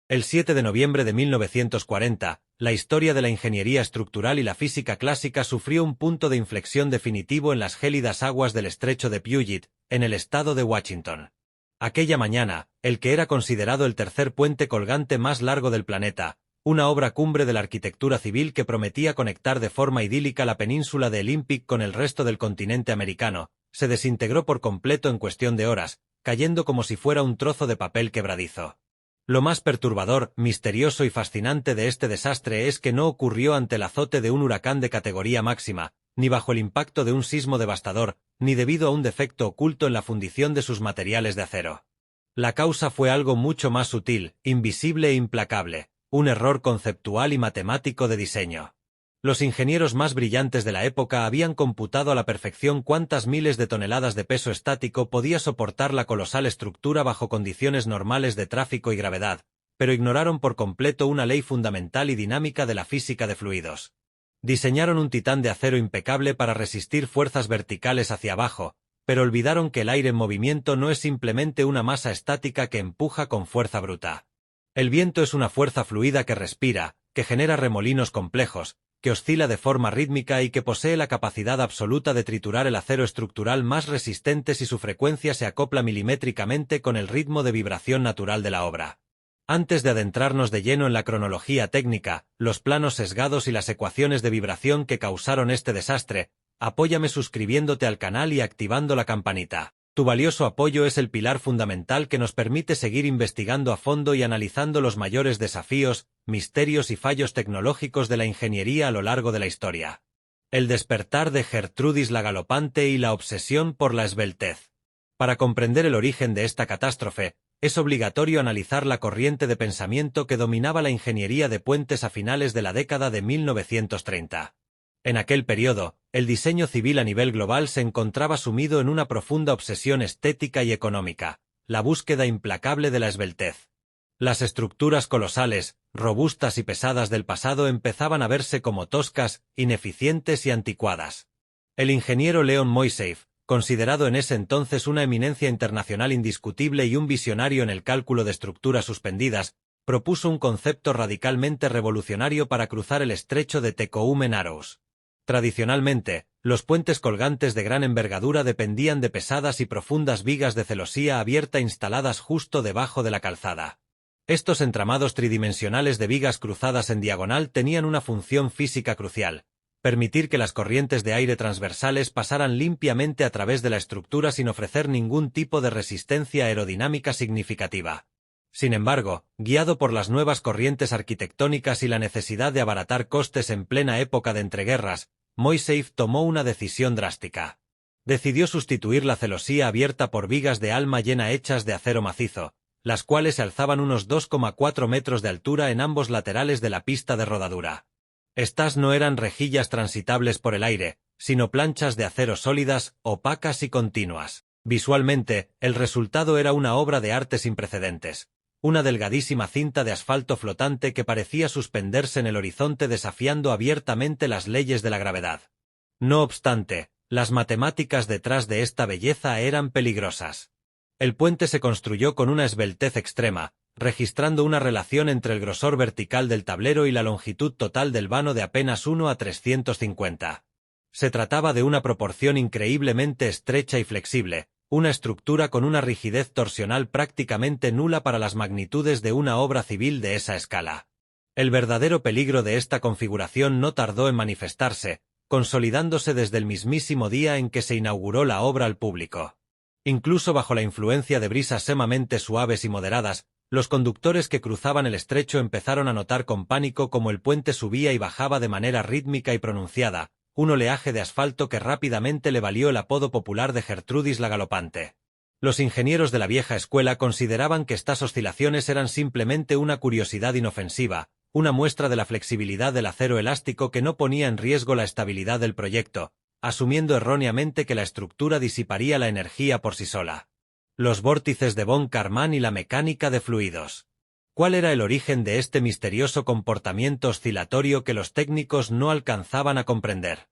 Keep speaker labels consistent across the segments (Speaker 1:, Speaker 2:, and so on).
Speaker 1: El 7 de noviembre de 1940, la historia de la ingeniería estructural y la física clásica sufrió un punto de inflexión definitivo en las gélidas aguas del estrecho de Puget, en el estado de Washington. Aquella mañana, el que era considerado el tercer puente colgante más largo del planeta, una obra cumbre de la arquitectura civil que prometía conectar de forma idílica la península de Olympic con el resto del continente americano, se desintegró por completo en cuestión de horas, cayendo como si fuera un trozo de papel quebradizo. Lo más perturbador, misterioso y fascinante de este desastre es que no ocurrió ante el azote de un huracán de categoría máxima, ni bajo el impacto de un sismo devastador, ni debido a un defecto oculto en la fundición de sus materiales de acero. La causa fue algo mucho más sutil, invisible e implacable, un error conceptual y matemático de diseño. Los ingenieros más brillantes de la época habían computado a la perfección cuántas miles de toneladas de peso estático podía soportar la colosal estructura bajo condiciones normales de tráfico y gravedad, pero ignoraron por completo una ley fundamental y dinámica de la física de fluidos. Diseñaron un titán de acero impecable para resistir fuerzas verticales hacia abajo, pero olvidaron que el aire en movimiento no es simplemente una masa estática que empuja con fuerza bruta. El viento es una fuerza fluida que respira, que genera remolinos complejos, que oscila de forma rítmica y que posee la capacidad absoluta de triturar el acero estructural más resistente si su frecuencia se acopla milimétricamente con el ritmo de vibración natural de la obra. Antes de adentrarnos de lleno en la cronología técnica, los planos sesgados y las ecuaciones de vibración que causaron este desastre, apóyame suscribiéndote al canal y activando la campanita. Tu valioso apoyo es el pilar fundamental que nos permite seguir investigando a fondo y analizando los mayores desafíos, misterios y fallos tecnológicos de la ingeniería a lo largo de la historia. El despertar de Gertrudis la Galopante y la obsesión por la esbeltez. Para comprender el origen de esta catástrofe, es obligatorio analizar la corriente de pensamiento que dominaba la ingeniería de puentes a finales de la década de 1930. En aquel periodo, el diseño civil a nivel global se encontraba sumido en una profunda obsesión estética y económica, la búsqueda implacable de la esbeltez. Las estructuras colosales, robustas y pesadas del pasado empezaban a verse como toscas, ineficientes y anticuadas. El ingeniero Leon Moisseiff, considerado en ese entonces una eminencia internacional indiscutible y un visionario en el cálculo de estructuras suspendidas, propuso un concepto radicalmente revolucionario para cruzar el estrecho de Tecoume-Narrows. Tradicionalmente, los puentes colgantes de gran envergadura dependían de pesadas y profundas vigas de celosía abierta instaladas justo debajo de la calzada. Estos entramados tridimensionales de vigas cruzadas en diagonal tenían una función física crucial: permitir que las corrientes de aire transversales pasaran limpiamente a través de la estructura sin ofrecer ningún tipo de resistencia aerodinámica significativa. Sin embargo, guiado por las nuevas corrientes arquitectónicas y la necesidad de abaratar costes en plena época de entreguerras, Moisseiff tomó una decisión drástica. Decidió sustituir la celosía abierta por vigas de alma llena hechas de acero macizo, las cuales se alzaban unos 2,4 metros de altura en ambos laterales de la pista de rodadura. Estas no eran rejillas transitables por el aire, sino planchas de acero sólidas, opacas y continuas. Visualmente, el resultado era una obra de arte sin precedentes. Una delgadísima cinta de asfalto flotante que parecía suspenderse en el horizonte desafiando abiertamente las leyes de la gravedad. No obstante, las matemáticas detrás de esta belleza eran peligrosas. El puente se construyó con una esbeltez extrema, registrando una relación entre el grosor vertical del tablero y la longitud total del vano de apenas 1:350. Se trataba de una proporción increíblemente estrecha y flexible, una estructura con una rigidez torsional prácticamente nula para las magnitudes de una obra civil de esa escala. El verdadero peligro de esta configuración no tardó en manifestarse, consolidándose desde el mismísimo día en que se inauguró la obra al público. Incluso bajo la influencia de brisas sumamente suaves y moderadas, los conductores que cruzaban el estrecho empezaron a notar con pánico cómo el puente subía y bajaba de manera rítmica y pronunciada, un oleaje de asfalto que rápidamente le valió el apodo popular de Gertrudis la Galopante. Los ingenieros de la vieja escuela consideraban que estas oscilaciones eran simplemente una curiosidad inofensiva, una muestra de la flexibilidad del acero elástico que no ponía en riesgo la estabilidad del proyecto, asumiendo erróneamente que la estructura disiparía la energía por sí sola. Los vórtices de von Karman y la mecánica de fluidos. ¿Cuál era el origen de este misterioso comportamiento oscilatorio que los técnicos no alcanzaban a comprender?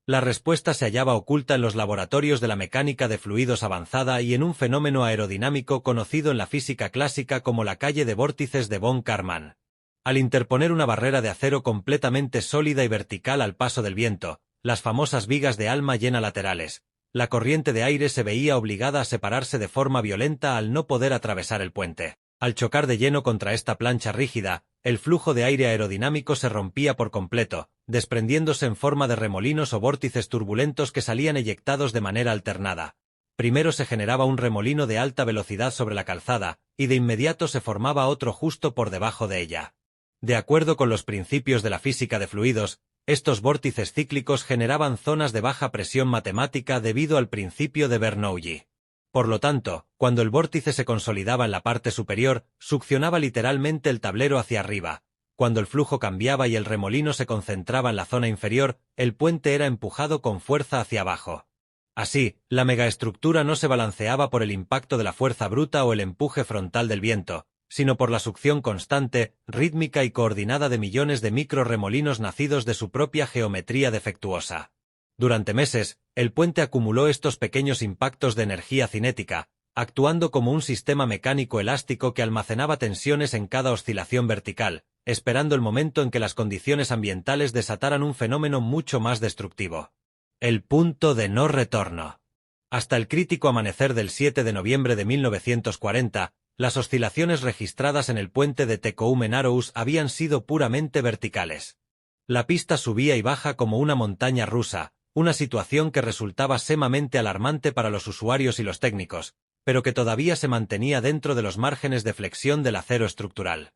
Speaker 1: La respuesta se hallaba oculta en los laboratorios de la mecánica de fluidos avanzada y en un fenómeno aerodinámico conocido en la física clásica como la calle de vórtices de von Karman. Al interponer una barrera de acero completamente sólida y vertical al paso del viento, las famosas vigas de alma llena laterales, la corriente de aire se veía obligada a separarse de forma violenta al no poder atravesar el puente. Al chocar de lleno contra esta plancha rígida, el flujo de aire aerodinámico se rompía por completo, desprendiéndose en forma de remolinos o vórtices turbulentos que salían eyectados de manera alternada. Primero se generaba un remolino de alta velocidad sobre la calzada, y de inmediato se formaba otro justo por debajo de ella. De acuerdo con los principios de la física de fluidos, estos vórtices cíclicos generaban zonas de baja presión matemática debido al principio de Bernoulli. Por lo tanto, cuando el vórtice se consolidaba en la parte superior, succionaba literalmente el tablero hacia arriba. Cuando el flujo cambiaba y el remolino se concentraba en la zona inferior, el puente era empujado con fuerza hacia abajo. Así, la megaestructura no se balanceaba por el impacto de la fuerza bruta o el empuje frontal del viento, sino por la succión constante, rítmica y coordinada de millones de microremolinos nacidos de su propia geometría defectuosa. Durante meses, el puente acumuló estos pequeños impactos de energía cinética, actuando como un sistema mecánico elástico que almacenaba tensiones en cada oscilación vertical, esperando el momento en que las condiciones ambientales desataran un fenómeno mucho más destructivo. El punto de no retorno. Hasta el crítico amanecer del 7 de noviembre de 1940, las oscilaciones registradas en el puente de Tecoumen-Aarhus habían sido puramente verticales. La pista subía y baja como una montaña rusa, una situación que resultaba sumamente alarmante para los usuarios y los técnicos, pero que todavía se mantenía dentro de los márgenes de flexión del acero estructural.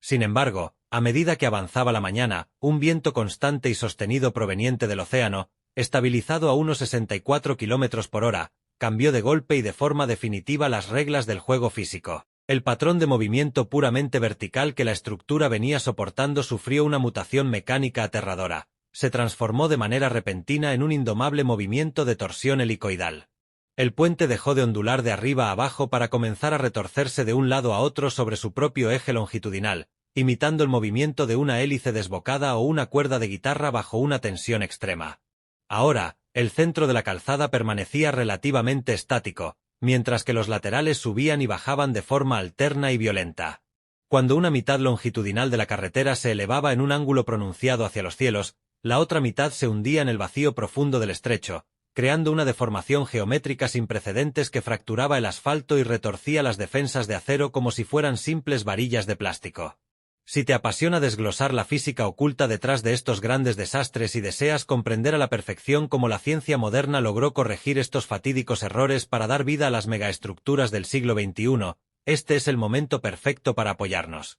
Speaker 1: Sin embargo, a medida que avanzaba la mañana, un viento constante y sostenido proveniente del océano, estabilizado a unos 64 km por hora, cambió de golpe y de forma definitiva las reglas del juego físico. El patrón de movimiento puramente vertical que la estructura venía soportando sufrió una mutación mecánica aterradora. Se transformó de manera repentina en un indomable movimiento de torsión helicoidal. El puente dejó de ondular de arriba a abajo para comenzar a retorcerse de un lado a otro sobre su propio eje longitudinal, imitando el movimiento de una hélice desbocada o una cuerda de guitarra bajo una tensión extrema. Ahora, el centro de la calzada permanecía relativamente estático, mientras que los laterales subían y bajaban de forma alterna y violenta. Cuando una mitad longitudinal de la carretera se elevaba en un ángulo pronunciado hacia los cielos, la otra mitad se hundía en el vacío profundo del estrecho, creando una deformación geométrica sin precedentes que fracturaba el asfalto y retorcía las defensas de acero como si fueran simples varillas de plástico. Si te apasiona desglosar la física oculta detrás de estos grandes desastres y deseas comprender a la perfección cómo la ciencia moderna logró corregir estos fatídicos errores para dar vida a las megaestructuras del siglo XXI, este es el momento perfecto para apoyarnos.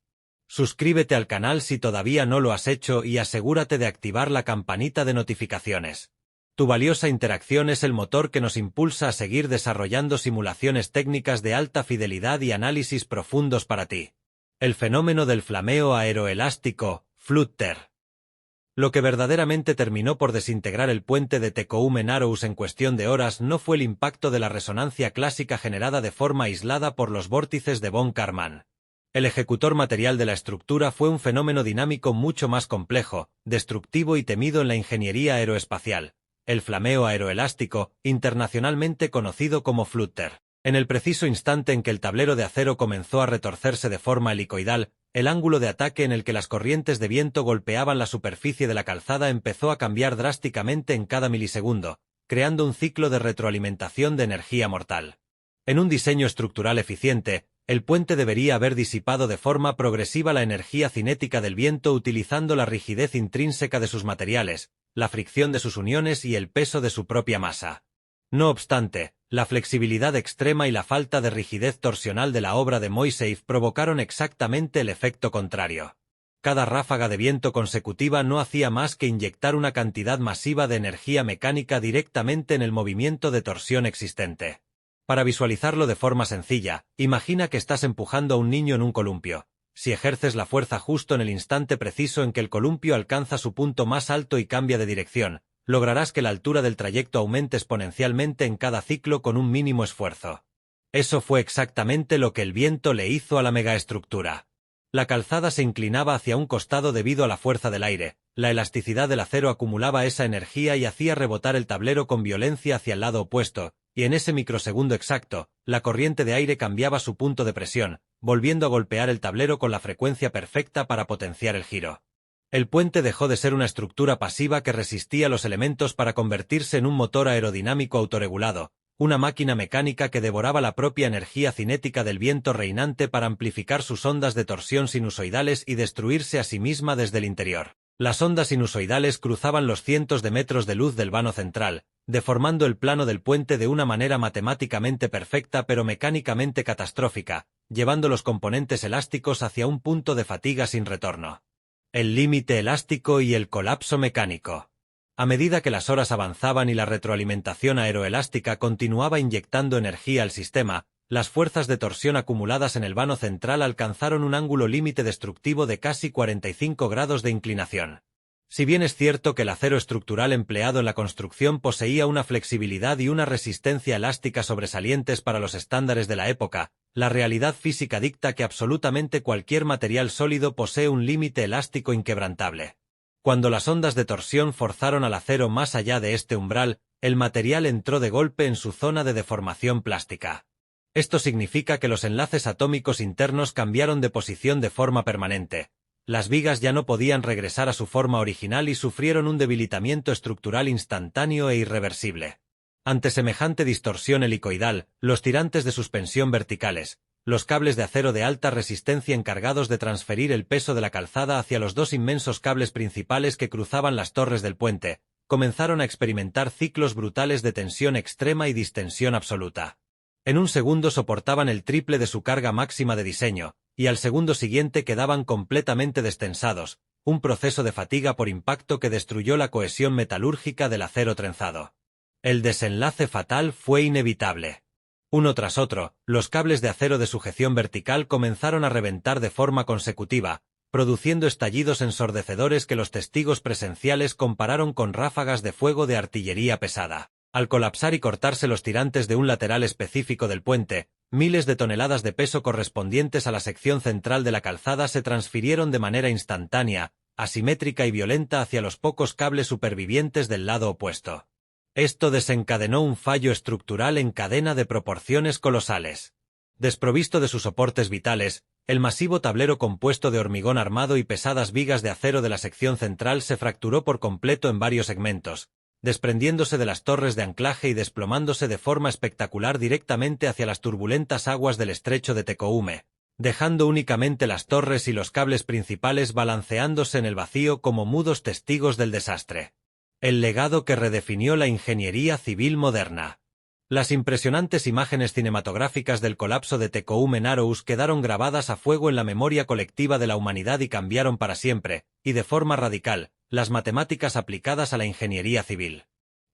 Speaker 1: Suscríbete al canal si todavía no lo has hecho y asegúrate de activar la campanita de notificaciones. Tu valiosa interacción es el motor que nos impulsa a seguir desarrollando simulaciones técnicas de alta fidelidad y análisis profundos para ti. El fenómeno del flameo aeroelástico, Flutter. Lo que verdaderamente terminó por desintegrar el puente de Tecoumen-Aarhus en cuestión de horas no fue el impacto de la resonancia clásica generada de forma aislada por los vórtices de von Karman. El ejecutor material de la estructura fue un fenómeno dinámico mucho más complejo, destructivo y temido en la ingeniería aeroespacial, el flameo aeroelástico, internacionalmente conocido como Flutter. En el preciso instante en que el tablero de acero comenzó a retorcerse de forma helicoidal, el ángulo de ataque en el que las corrientes de viento golpeaban la superficie de la calzada empezó a cambiar drásticamente en cada milisegundo, creando un ciclo de retroalimentación de energía mortal. En un diseño estructural eficiente, el puente debería haber disipado de forma progresiva la energía cinética del viento utilizando la rigidez intrínseca de sus materiales, la fricción de sus uniones y el peso de su propia masa. No obstante, la flexibilidad extrema y la falta de rigidez torsional de la obra de Moiseev provocaron exactamente el efecto contrario. Cada ráfaga de viento consecutiva no hacía más que inyectar una cantidad masiva de energía mecánica directamente en el movimiento de torsión existente. Para visualizarlo de forma sencilla, imagina que estás empujando a un niño en un columpio. Si ejerces la fuerza justo en el instante preciso en que el columpio alcanza su punto más alto y cambia de dirección, lograrás que la altura del trayecto aumente exponencialmente en cada ciclo con un mínimo esfuerzo. Eso fue exactamente lo que el viento le hizo a la megaestructura. La calzada se inclinaba hacia un costado debido a la fuerza del aire, la elasticidad del acero acumulaba esa energía y hacía rebotar el tablero con violencia hacia el lado opuesto, y en ese microsegundo exacto, la corriente de aire cambiaba su punto de presión, volviendo a golpear el tablero con la frecuencia perfecta para potenciar el giro. El puente dejó de ser una estructura pasiva que resistía los elementos para convertirse en un motor aerodinámico autorregulado, una máquina mecánica que devoraba la propia energía cinética del viento reinante para amplificar sus ondas de torsión sinusoidales y destruirse a sí misma desde el interior. Las ondas sinusoidales cruzaban los cientos de metros de luz del vano central, deformando el plano del puente de una manera matemáticamente perfecta pero mecánicamente catastrófica, llevando los componentes elásticos hacia un punto de fatiga sin retorno. El límite elástico y el colapso mecánico. A medida que las horas avanzaban y la retroalimentación aeroelástica continuaba inyectando energía al sistema, las fuerzas de torsión acumuladas en el vano central alcanzaron un ángulo límite destructivo de casi 45 grados de inclinación. Si bien es cierto que el acero estructural empleado en la construcción poseía una flexibilidad y una resistencia elástica sobresalientes para los estándares de la época, la realidad física dicta que absolutamente cualquier material sólido posee un límite elástico inquebrantable. Cuando las ondas de torsión forzaron al acero más allá de este umbral, el material entró de golpe en su zona de deformación plástica. Esto significa que los enlaces atómicos internos cambiaron de posición de forma permanente. Las vigas ya no podían regresar a su forma original y sufrieron un debilitamiento estructural instantáneo e irreversible. Ante semejante distorsión helicoidal, los tirantes de suspensión verticales, los cables de acero de alta resistencia encargados de transferir el peso de la calzada hacia los dos inmensos cables principales que cruzaban las torres del puente, comenzaron a experimentar ciclos brutales de tensión extrema y distensión absoluta. En un segundo soportaban el triple de su carga máxima de diseño, y al segundo siguiente quedaban completamente destensados, un proceso de fatiga por impacto que destruyó la cohesión metalúrgica del acero trenzado. El desenlace fatal fue inevitable. Uno tras otro, los cables de acero de sujeción vertical comenzaron a reventar de forma consecutiva, produciendo estallidos ensordecedores que los testigos presenciales compararon con ráfagas de fuego de artillería pesada. Al colapsar y cortarse los tirantes de un lateral específico del puente, miles de toneladas de peso correspondientes a la sección central de la calzada se transfirieron de manera instantánea, asimétrica y violenta hacia los pocos cables supervivientes del lado opuesto. Esto desencadenó un fallo estructural en cadena de proporciones colosales. Desprovisto de sus soportes vitales, el masivo tablero compuesto de hormigón armado y pesadas vigas de acero de la sección central se fracturó por completo en varios segmentos, desprendiéndose de las torres de anclaje y desplomándose de forma espectacular directamente hacia las turbulentas aguas del estrecho de Tecoume, dejando únicamente las torres y los cables principales balanceándose en el vacío como mudos testigos del desastre. El legado que redefinió la ingeniería civil moderna. Las impresionantes imágenes cinematográficas del colapso de Tecoume Narrows quedaron grabadas a fuego en la memoria colectiva de la humanidad y cambiaron para siempre, y de forma radical, las matemáticas aplicadas a la ingeniería civil.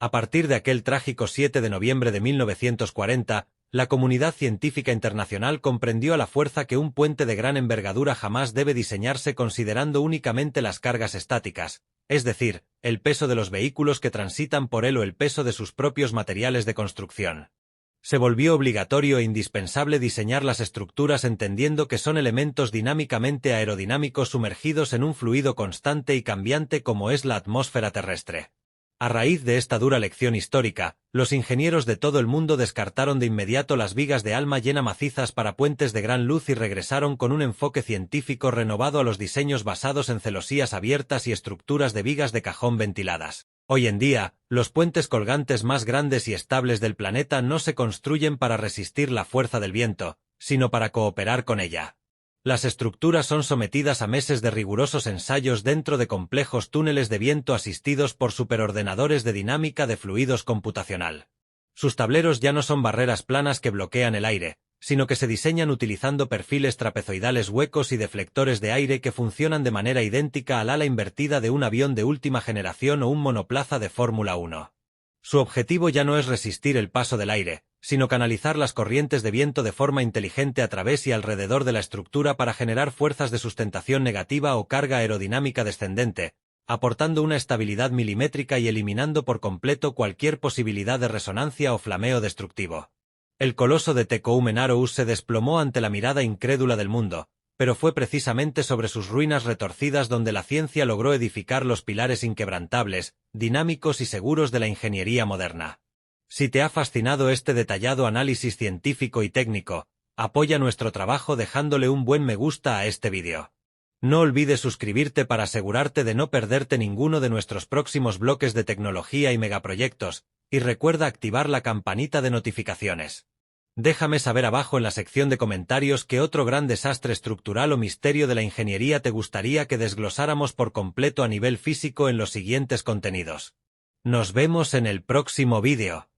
Speaker 1: A partir de aquel trágico 7 de noviembre de 1940, la comunidad científica internacional comprendió a la fuerza que un puente de gran envergadura jamás debe diseñarse considerando únicamente las cargas estáticas, es decir, el peso de los vehículos que transitan por él o el peso de sus propios materiales de construcción. Se volvió obligatorio e indispensable diseñar las estructuras entendiendo que son elementos dinámicamente aerodinámicos sumergidos en un fluido constante y cambiante como es la atmósfera terrestre. A raíz de esta dura lección histórica, los ingenieros de todo el mundo descartaron de inmediato las vigas de alma llena macizas para puentes de gran luz y regresaron con un enfoque científico renovado a los diseños basados en celosías abiertas y estructuras de vigas de cajón ventiladas. Hoy en día, los puentes colgantes más grandes y estables del planeta no se construyen para resistir la fuerza del viento, sino para cooperar con ella. Las estructuras son sometidas a meses de rigurosos ensayos dentro de complejos túneles de viento asistidos por superordenadores de dinámica de fluidos computacional. Sus tableros ya no son barreras planas que bloquean el aire, sino que se diseñan utilizando perfiles trapezoidales huecos y deflectores de aire que funcionan de manera idéntica al ala invertida de un avión de última generación o un monoplaza de Fórmula 1. Su objetivo ya no es resistir el paso del aire, sino canalizar las corrientes de viento de forma inteligente a través y alrededor de la estructura para generar fuerzas de sustentación negativa o carga aerodinámica descendente, aportando una estabilidad milimétrica y eliminando por completo cualquier posibilidad de resonancia o flameo destructivo. El coloso de Tecoume Narrows se desplomó ante la mirada incrédula del mundo, pero fue precisamente sobre sus ruinas retorcidas donde la ciencia logró edificar los pilares inquebrantables, dinámicos y seguros de la ingeniería moderna. Si te ha fascinado este detallado análisis científico y técnico, apoya nuestro trabajo dejándole un buen me gusta a este vídeo. No olvides suscribirte para asegurarte de no perderte ninguno de nuestros próximos bloques de tecnología y megaproyectos, y recuerda activar la campanita de notificaciones. Déjame saber abajo en la sección de comentarios qué otro gran desastre estructural o misterio de la ingeniería te gustaría que desglosáramos por completo a nivel físico en los siguientes contenidos. Nos vemos en el próximo vídeo.